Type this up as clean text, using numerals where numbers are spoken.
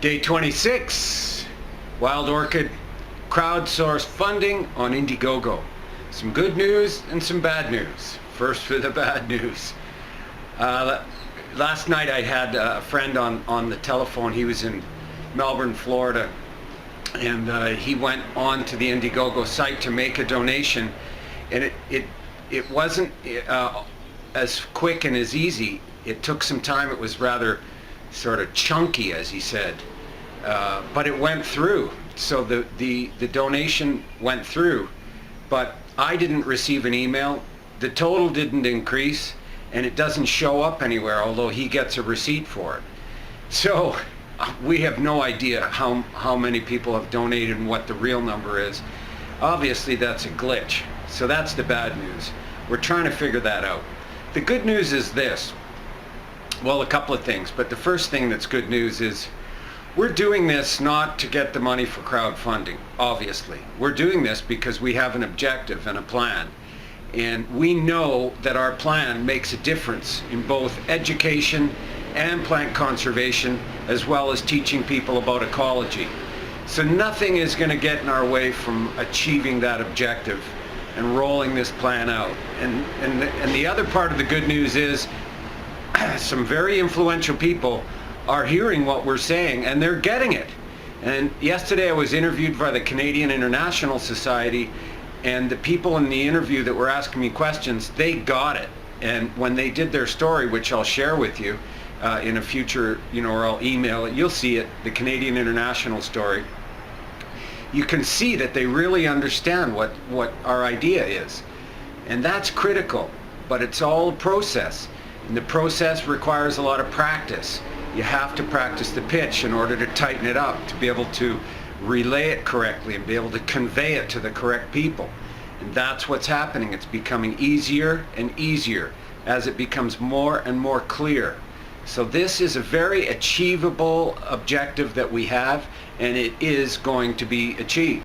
Day 26, Wild Orchid crowdsourced funding on Indiegogo. Some good news and some bad news. First for the bad news. Last night I had a friend on the telephone. He was in Melbourne, Florida, and he went on to the Indiegogo site to make a donation, and it wasn't as quick and as easy. It took some time. It was rather sort of chunky, as he said, but it went through. So the donation went through, but I didn't receive an email. The total didn't increase, and it doesn't show up anywhere, although he gets a receipt for it. So we have no idea how many people have donated and what the real number is. Obviously that's a glitch. So that's the bad news. We're trying to figure that out. The good news is this. Well, a couple of things, but the first thing that's good news is we're doing this not to get the money for crowdfunding, obviously. We're doing this because we have an objective and a plan. And we know that our plan makes a difference in both education and plant conservation, as well as teaching people about ecology. So nothing is going to get in our way from achieving that objective and rolling this plan out. And the other part of the good news is some very influential people are hearing what we're saying, and they're getting it. And yesterday I was interviewed by the Canadian International Society, and the people in the interview that were asking me questions, they got it. And when they did their story, which I'll share with you in a future, or I'll email it, you'll see it, the Canadian International story. You can see that they really understand what our idea is. And that's critical, but it's all a process. And the process requires a lot of practice. You have to practice the pitch in order to tighten it up, to be able to relay it correctly and be able to convey it to the correct people. And that's what's happening. It's becoming easier and easier as it becomes more and more clear. So this is a very achievable objective that we have, and it is going to be achieved.